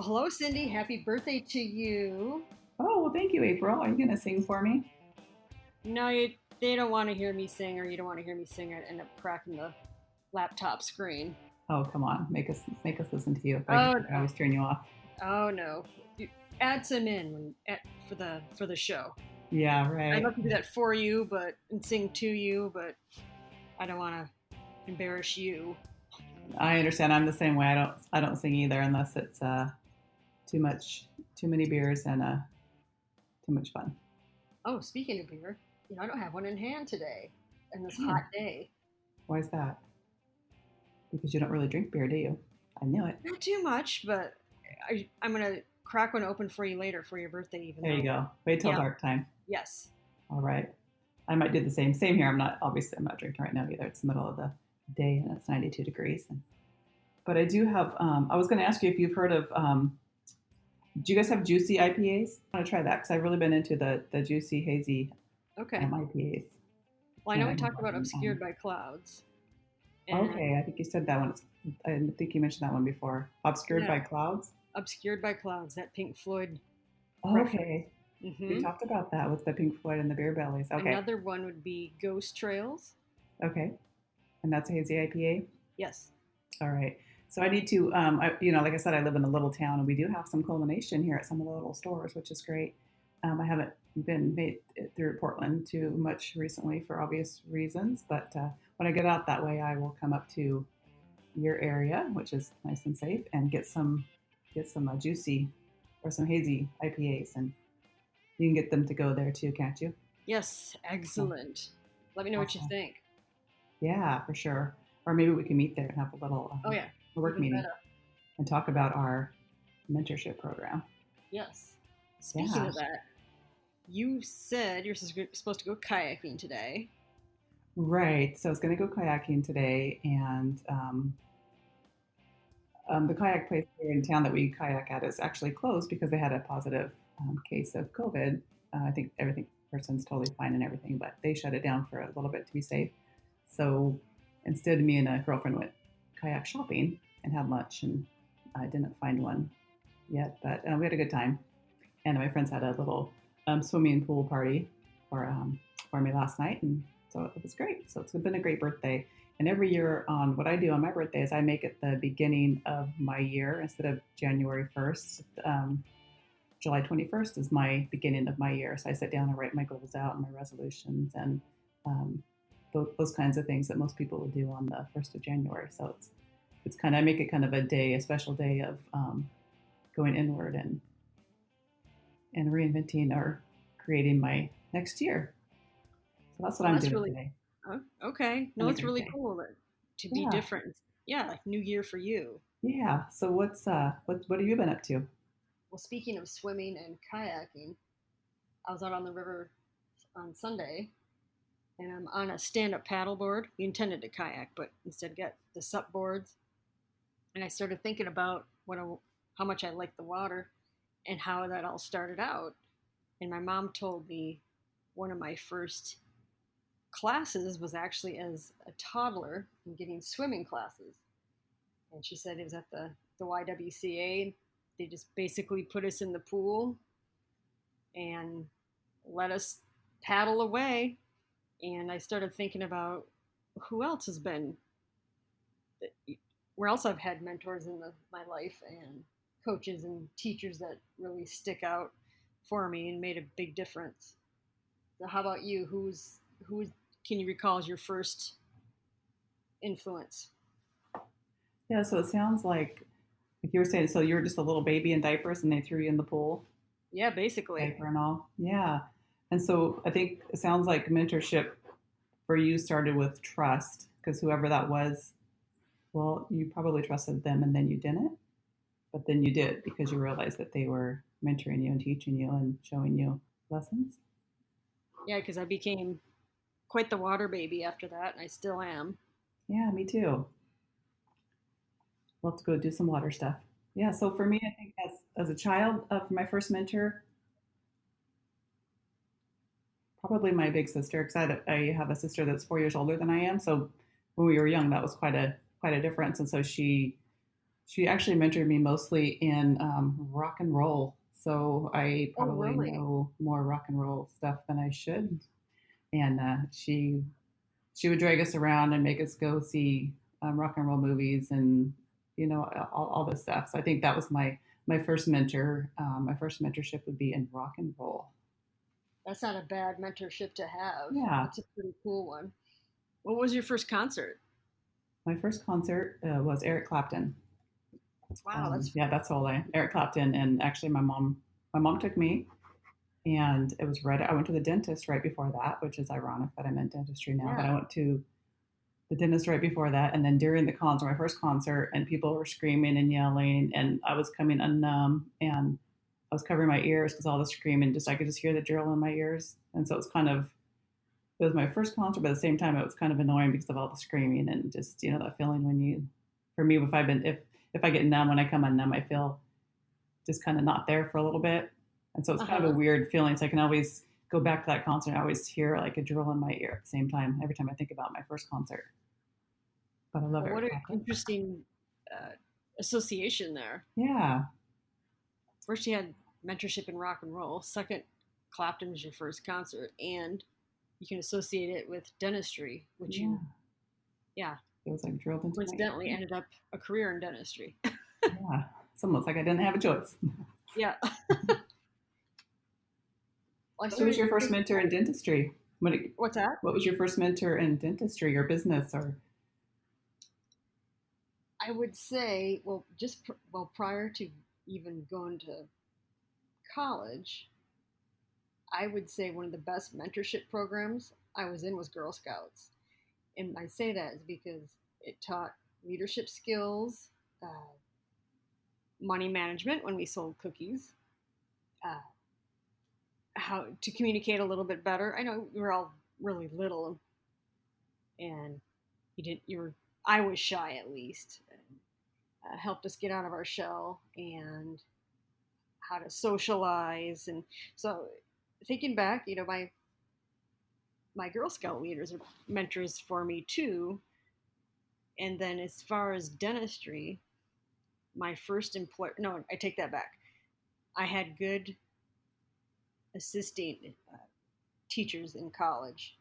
Well, hello, Cindy. Happy birthday to you. Oh, well, thank you, April. Are you going to sing for me? No, they don't want to hear me sing, or you don't want to hear me sing. I end up cracking the laptop screen. Oh, come on. Make us listen to you. If I Oh I no! always turn you off. Oh no! Add some in for the show. Yeah, I'd right. love to do that for you, but and sing to you, but I don't want to embarrass you. I understand. I'm the same way. I don't sing either unless it's too much too many beers and too much fun. Oh, speaking of beer, I don't have one in hand today, in this Oh, hot day. why is that? Because you don't really drink beer, do you? I knew it. Not too much, but I'm gonna crack one open for you later for your birthday, even There you though. go. Wait till Yeah. dark time. Yes. All right. I might do the same. Same here. I'm not drinking right now either. It's the middle of the day and it's 92 degrees. But I do have. I was going to ask you if you've heard of. Do you guys have juicy IPAs? I want to try that because I've really been into the juicy hazy Okay. IPAs. Well, I know And we I know talked about Obscured by Clouds, and okay, I think you said that one. I think you mentioned that one before. Obscured yeah, by clouds. Obscured by Clouds, that Pink Floyd reference. Okay, we hmm talked about that with the Pink Floyd and the Beer Bellies. Okay, Another one would be Ghost Trails. okay, and that's a hazy IPA. Yes. All right. So I need to, like I said, I live in a little town, and we do have some culmination here at some of the little stores, which is great. I haven't been made it through Portland too much recently for obvious reasons, but when I get out that way, I will come up to your area, which is nice and safe, and get some juicy or some hazy IPAs, and you can get them to go there too, can't you? Yes. Yeah, Excellent. Let me know what you awesome. think. Yeah, for sure. Or maybe we can meet there and have a little Oh yeah, a work even meeting better. and talk about our mentorship program. Yes. Speaking Yeah, of that, you said you're supposed to go kayaking today. right. So I was going to go kayaking today, and the kayak place here in town that we kayak at is actually closed because they had a positive case of COVID. I think everything person's totally fine and everything, but they shut it down for a little bit to be safe. So instead, me and a girlfriend went kayak shopping and had lunch, and I didn't find one yet, but we had a good time. And my friends had a little swimming pool party for for me last night, and so it was great. So it's been a great birthday. And every year, on what I do on my birthday is I make it the beginning of my year instead of January 1st. July 21st is my beginning of my year. So I sit down and write my goals out and my resolutions and um, those kinds of things that most people would do on the 1st of January. So it's kind of I make it kind of a day, a special day of going inward and reinventing or creating my next year. So that's what Well, I'm that's doing really today. okay. No, And a it's great really day. cool to be Yeah. different. Yeah, like New Year for you. Yeah. So what have you been up to? Well, speaking of swimming and kayaking, I was out on the river on Sunday, and I'm on a stand-up paddleboard. We intended to kayak, but instead got the sup boards, and I started thinking about how much I like the water, and how that all started out. And my mom told me one of my first classes was actually as a toddler and getting swimming classes. And she said it was at the YWCA. They just basically put us in the pool and let us paddle away. And I started thinking about who else has been, where else I've had mentors in my life and coaches and teachers that really stick out for me and made a big difference. So how about you? Who can you recall as your first influence? Yeah. So it sounds like you were saying. So you were just a little baby in diapers, and they threw you in the pool, Yeah, basically. diaper and all. Yeah. And so I think it sounds like mentorship for you started with trust because whoever that was, well, you probably trusted them and then you didn't, but then you did because you realized that they were mentoring you and teaching you and showing you lessons. Yeah, because I became quite the water baby after that, and I still am. Yeah, me too. We'll have to go do some water stuff. Yeah, so for me, I think as a child of my first mentor, probably my big sister, because I have a sister that's 4 years older than I am. So when we were young, that was quite a difference. And so She actually mentored me mostly in rock and roll. So I Oh, probably really? know more rock and roll stuff than I should. And she would drag us around and make us go see rock and roll movies and all this stuff. So I think that was my first mentor. My first mentorship would be in rock and roll. That's not a bad mentorship to have. Yeah, That's a pretty cool one. What was your first concert? my first concert was Eric Clapton. Wow, that's Yeah, that's all I Eric Clapton, and actually my mom took me, and it was right. I went to the dentist right before that, which is ironic that I'm in dentistry now. But yeah. I went to the dentist right before that, and then during the concert, my first concert, and people were screaming and yelling, and I was coming unnumb, and I was covering my ears because all the screaming, just I could just hear the drill in my ears, and so it was my first concert, but at the same time, it was kind of annoying because of all the screaming and just that feeling when for me, if I get numb when I come unnumb, I feel just kind of not there for a little bit, and so it's Uh kind of a huh. weird feeling. So I can always go back to that concert. And I always hear like a drill in my ear at the same time every time I think about my first concert. But I love Well, what Eric an Clapton. interesting uh, association there. Yeah, First, you had mentorship in rock and roll. Second, Clapton was your first concert, and you can associate it with dentistry, which yeah. you, yeah, It was like drilled into my coincidentally ear. ended up a career in dentistry. Yeah, it's almost like I didn't have a choice. Yeah. Well, I Who was started your first thinking mentor in about dentistry? what's that? What was your first mentor in dentistry or business or? I would say, well, prior to even going to college, I would say one of the best mentorship programs I was in was Girl Scouts. And I say that is because it taught leadership skills, uh, money management when we sold cookies, uh, how to communicate a little bit better. I know we were all really little, and you were, I was shy at least. Helped us get out of our shell and how to socialize. And so, thinking back, my Girl Scout leaders are mentors for me too. And then as far as dentistry, my first employer, no, I take that back. I had good assisting teachers in college.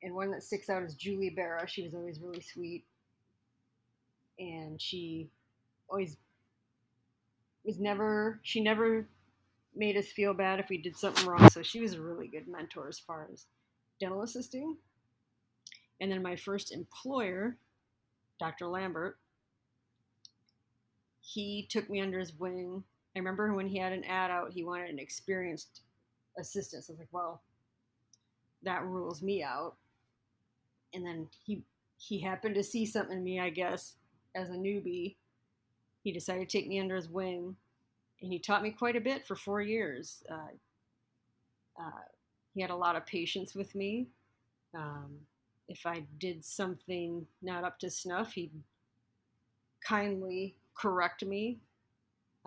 And one that sticks out is Julie Barra. She was always really sweet. And she always she never made us feel bad if we did something wrong. So she was a really good mentor as far as dental assisting. And then my first employer, Dr. Lambert, he took me under his wing. I remember when he had an ad out, he wanted an experienced assistant. So I was like, well, that rules me out. And then he happened to see something in me, I guess, as a newbie. He decided to take me under his wing, and he taught me quite a bit for 4 years. Uh, he had a lot of patience with me. Um, if I did something not up to snuff, he'd kindly correct me.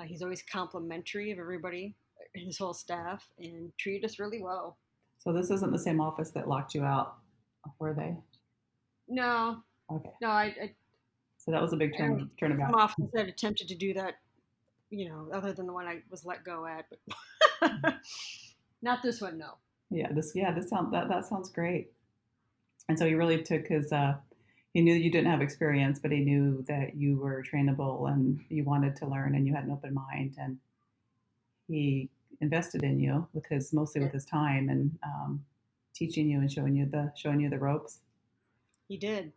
He's always complimentary of everybody, his whole staff, and treated us really well. So this isn't the same office that locked you out, were they? No, Okay, no, so that was a big I know some turnabout. offices had attempted to do that, other than the one I was let go at, but not this one, no. This that sounds great. And so he really took his he knew you didn't have experience, but he knew that you were trainable and you wanted to learn and you had an open mind, and he invested in you with his mostly with his time and teaching you and showing you the ropes. He did.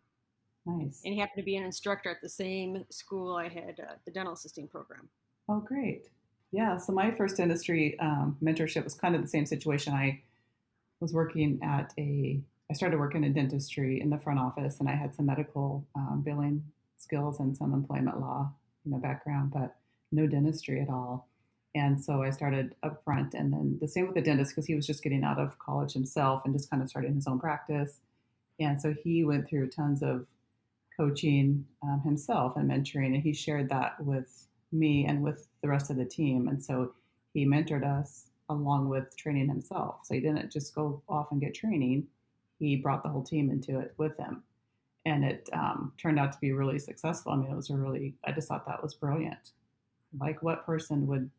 Nice. And he happened to be an instructor at the same school I had the dental assisting program. Oh, great. Yeah. So my first industry mentorship was kind of the same situation. Was working at a I started working in dentistry in the front office, and I had some medical billing skills and some employment law, background, but no dentistry at all. And so I started up front, and then the same with the dentist because he was just getting out of college himself and just kind of starting his own practice. And so he went through tons of coaching himself and mentoring, and he shared that with me and with the rest of the team. And so he mentored us along with training himself. So he didn't just go off and get training; he brought the whole team into it with him. and it turned out to be really successful. I mean, it was a really, I just thought that was brilliant. Like, what person would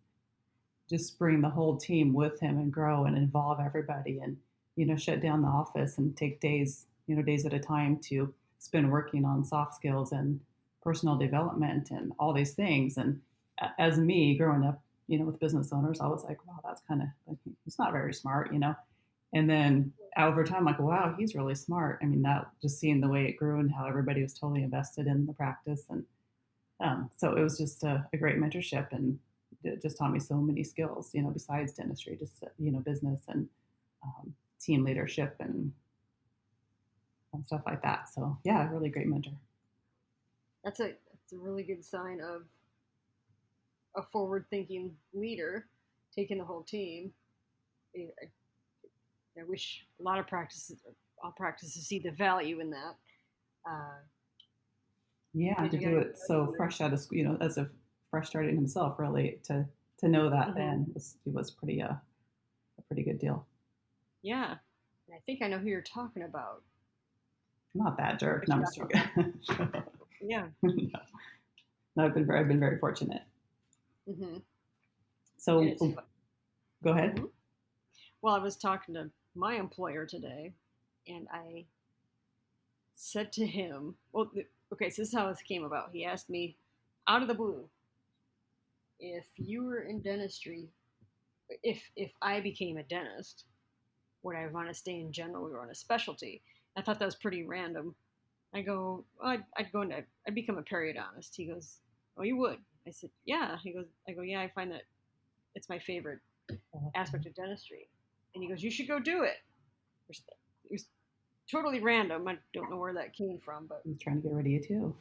just bring the whole team with him and grow and involve everybody and, shut down the office and take days, days at a time to spend working on soft skills and personal development and all these things. And as me growing up, with business owners, I was like, wow, that's kind of, like, he's not very smart. And then over time, like, wow, he's really smart. I mean, that just seeing the way it grew and how everybody was totally invested in the practice. And so it was just a great mentorship, and it just taught me so many skills, besides dentistry, just, business and team leadership and stuff like that. So yeah, really great mentor. That's a really good sign of a forward thinking leader taking the whole team. I wish a lot of practices, all practices, see the value in that. Uh, Yeah, and did to you get do any it so fresh out of school, as a fresh starting himself, really to know that mm-hmm. then was pretty a pretty good deal. Yeah, and I think I know who you're talking about. I'm not that jerk. But No, you I'm got just me joking. there. Yeah. No, I've been very fortunate. Mm-hmm. And So it's fun. go ahead. Mm-hmm. Well, I was talking to my employer today, and I said to him, well, okay, so this is how this came about. He asked me out of the blue, if you were in dentistry, if I became a dentist, would I want to stay in general or on a specialty? I thought that was pretty random. I go, well, I'd go into, I'd become a periodontist. He goes, oh, you would? I said, yeah. I go, yeah, I find that it's my favorite aspect of dentistry. And he goes, you should go do it. It was totally random. I don't know where that came from, but He's trying to get rid of you too.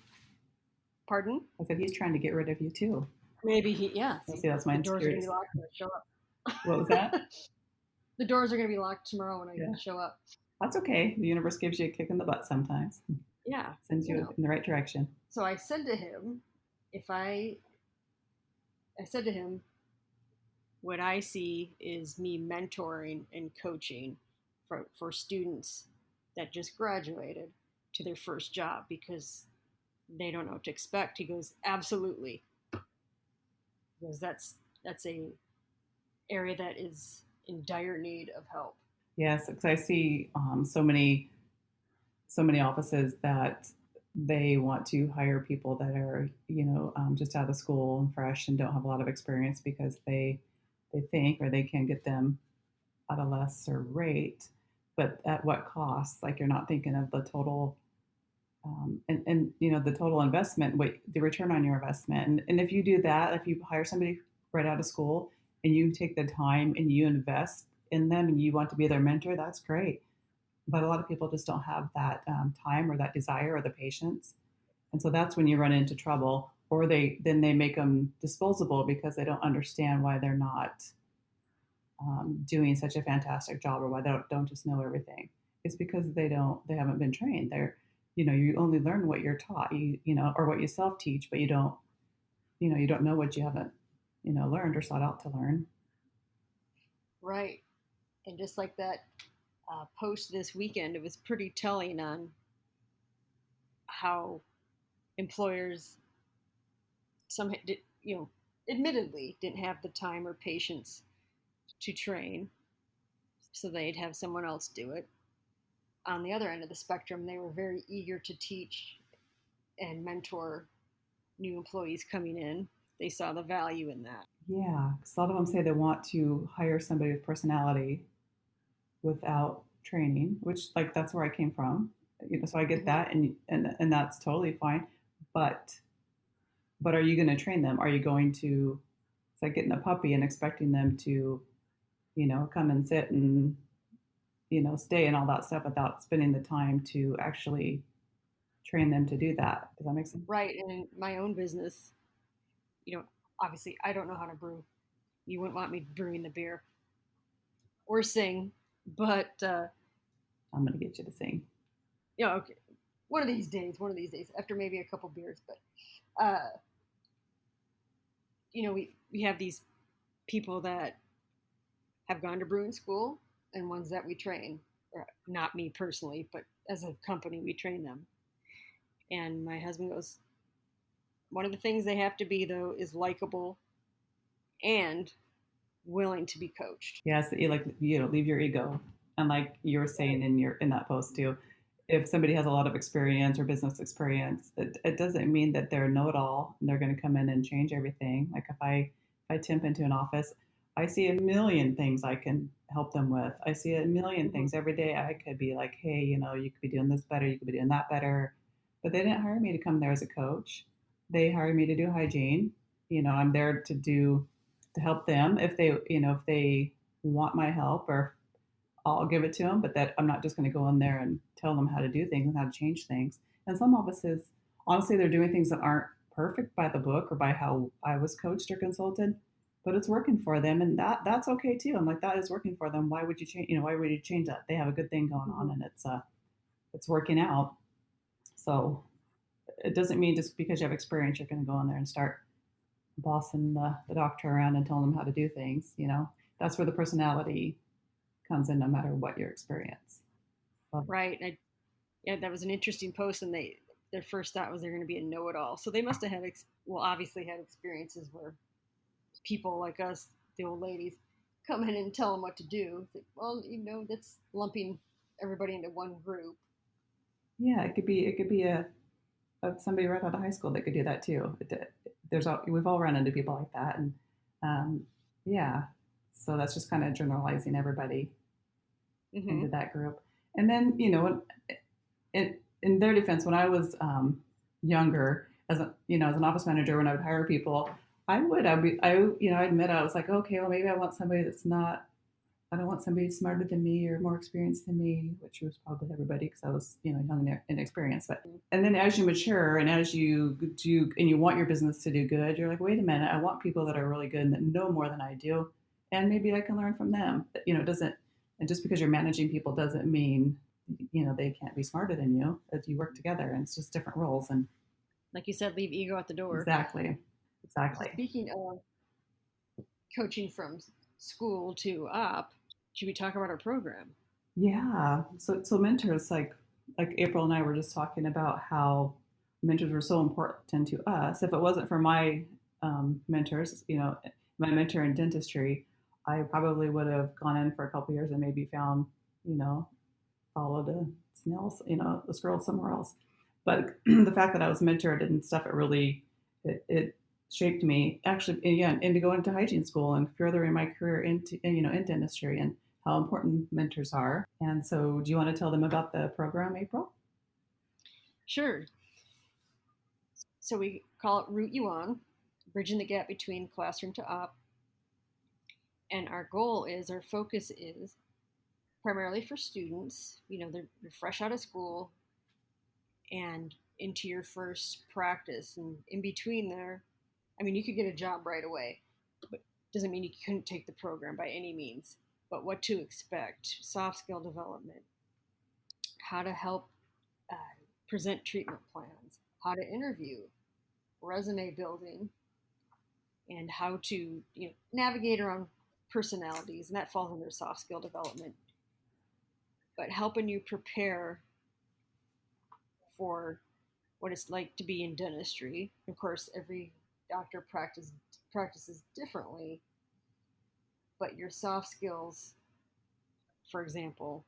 pardon? I said he's trying to get rid of you too. Maybe yeah. Let's See, see, that's my the doors are gonna be insecurities. locked when I show What was that? up. The doors are gonna be locked tomorrow when I Yeah, show up. that's okay. The universe gives you a kick in the butt sometimes, Yeah, sends you in the right direction. So I said to him, if I said to him, what I see is me mentoring and coaching for students that just graduated to their first job because they don't know what to expect. He goes, absolutely. Because that's a area that is in dire need of help. Yes, because I see so many offices that they want to hire people that are just out of school and fresh and don't have a lot of experience because they think or they can get them at a lesser rate, but at what cost? Like, you're not thinking of the total and the total investment, what the return on your investment. And if you do that, if you hire somebody right out of school and you take the time and you invest in them and you want to be their mentor, that's great. But a lot of people just don't have that time or that desire or the patience, and so that's when you run into trouble. Or they make them disposable because they don't understand why they're not doing such a fantastic job, or why they don't just know everything. It's because they haven't been trained. You only learn what you're taught, or what you self teach, but you don't know what you haven't learned or sought out to learn. Right. And just like that post this weekend, it was pretty telling on how employers some admittedly didn't have the time or patience to train, so they'd have someone else do it. On the other end of the spectrum, they were very eager to teach and mentor new employees coming in. They saw the value in that. Yeah, because a lot of them say they want to hire somebody with personality without training, which, like, that's where I came from. So I get Mm-hmm. that, and that's totally fine. But are you going to train them? Are you going to? It's like getting a puppy and expecting them to, come and sit and stay and all that stuff without spending the time to actually train them to do that. Does that make sense? Right. And in my own business, you know, obviously I don't know how to brew. You wouldn't want me brewing the beer or sing, but I'm going to get you to sing. okay, one of these days, after maybe a couple beers. But we have these people that have gone to brewing school and ones that we train. Or not me personally, but as a company, we train them. And my husband goes, one of the things they have to be, though, is likable and willing to be coached. Yes, you like leave your ego, and like you were saying Right. in that post too, if somebody has a lot of experience or business experience, it doesn't mean that they're know it all and they're going to come in and change everything. Like if I temp into an office, I see a million things I can help them with. I see a million Mm-hmm. things every day. I could be like, hey, you could be doing this better, you could be doing that better, but they didn't hire me to come there as a coach. They hired me to do hygiene. I'm there to help them if they want my help, or I'll give it to them, but that I'm not just going to go in there and tell them how to do things and how to change things. And some offices, honestly, they're doing things that aren't perfect by the book or by how I was coached or consulted, but it's working for them, and that's okay too. I'm like, that is working for them. Why would you change? Why would you change that? They have a good thing going on, Mm-hmm. and it's working out. So it doesn't mean just because you have experience you're going to go in there and start bossing the doctor around and telling them how to do things. That's where the personality comes in, no matter what your experience. Well, Right. Yeah, that was an interesting post, and their first thought was they're going to be a know-it-all. So they must have had well, obviously had experiences where people like us, the old ladies, come in and tell them what to do. It's like, well, that's lumping everybody into one group. yeah, it could be somebody right out of high school that could do that too. We've all run into people like that, and um, yeah, so that's just kind of generalizing everybody Mm-hmm. into that group. And then in their defense, when I was younger, as an office manager, when I would hire people, I admit I was like, okay, well maybe I want somebody that's not. I don't want somebody smarter than me or more experienced than me, which was probably everybody because I was young and inexperienced. But and then as you mature and as you do and you want your business to do good, you're like, wait a minute, I want people that are really good and that know more than I do, and maybe I can learn from them. It doesn't. And just because you're managing people doesn't mean they can't be smarter than you. As you work together, and it's just different roles. And Like you said, leave ego at the door. exactly, exactly. Speaking of coaching from school to up, should we talk about our program? Yeah. So mentors, like April and I were just talking about how mentors were so important to us. If it wasn't for my mentors, my mentor in dentistry, I probably would have gone in for a couple of years and maybe found, you know, followed a snail, a squirrel somewhere else. But the fact that I was mentored and stuff, it shaped me actually, yeah, into going to hygiene school and furthering my career in dentistry, and how important mentors are. And so, do you want to tell them about the program, April? Sure. So we call it Root You On, bridging the gap between classroom to op. And our focus is primarily for students. They're fresh out of school and into your first practice. And in between there, I mean, you could get a job right away, but doesn't mean you couldn't take the program by any means. But what to expect, soft skill development, how to help uh, present treatment plans, how to interview, resume building, and how to navigate around personalities, and that falls under soft skill development. But helping you prepare for what it's like to be in dentistry. Of course, every doctor practices differently, but your soft skills, for example,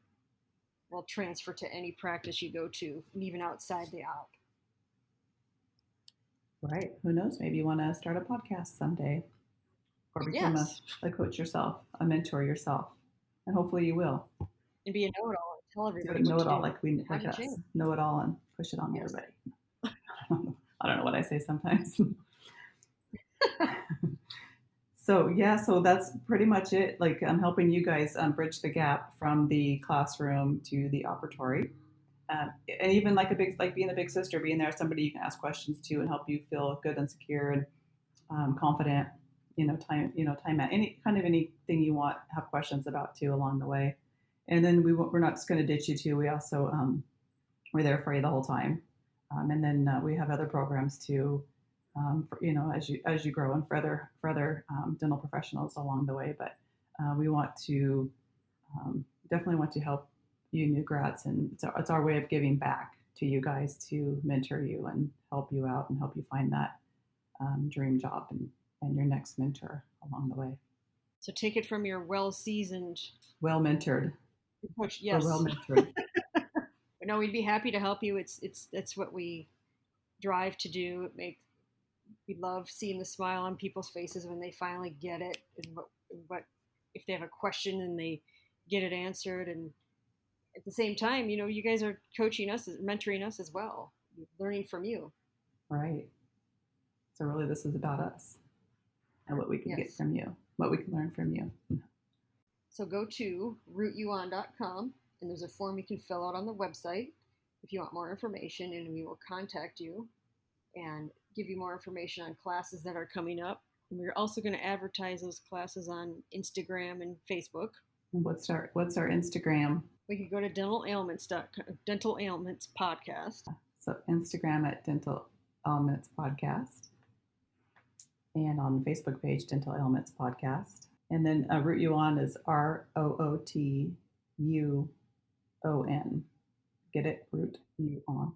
will transfer to any practice you go to, and even outside the op. Right. Who knows? Maybe you want to start a podcast someday, or become Yes, a coach yourself, a mentor yourself, and hopefully you will. and be a know-it-all and tell So everybody what know to it all, do and how like to us, change. know it all and push it on Yes. everybody. I don't know what I say sometimes. So yeah, so that's pretty much it. Like I'm helping you guys bridge the gap from the classroom to the operatory, and even like being a big sister, being there, somebody you can ask questions to and help you feel good and secure and confident. Time at anything you want have questions about too along the way, and then we're not just going to ditch you too. We also we're there for you the whole time, and then we have other programs too. As you grow and for other dental professionals along the way, but we want to definitely want to help you new grads, and it's our way of giving back to you guys to mentor you and help you out and help you find that dream job and your next mentor along the way. So take it from your well-seasoned Well mentored. coach. We're well Yes. mentored. But no, we'd be happy to help you. That's what we drive to do. We love seeing the smile on people's faces when they finally get it, and what if they have a question and they get it answered. And at the same time, you guys are coaching us, mentoring us as well, learning from you. Right. So really, this is about us and what we can get Yes. from you, what we can learn from you. So go to rootyouon.com, and there's a form you can fill out on the website if you want more information, and we will contact you and give you more information on classes that are coming up. And we're also going to advertise those classes on Instagram and Facebook. And what's our Instagram? We could go to dental ailments podcast. So Instagram at Dental Ailments Podcast, and on the Facebook page Dental Ailments Podcast. And then Root You On is ROOTUON. Get it? Root You On.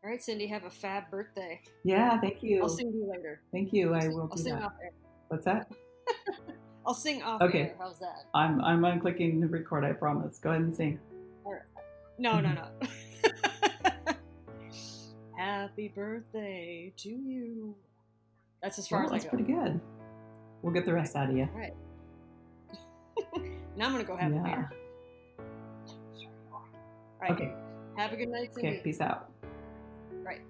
All right, Cindy, have a fab birthday. Yeah, thank you. I'll sing to you later. Thank you. I will do I'll sing that. off air. What's that? I'll sing off Okay. air. How's that? I'm unclicking the record, I promise. Go ahead and sing. All right. No. Happy birthday to you. That's as far as I That's go. pretty good. We'll get the rest out of you. All right. Now I'm going to go have a beer. All right. Okay. Have a good night, Cindy. Okay, peace out. Right.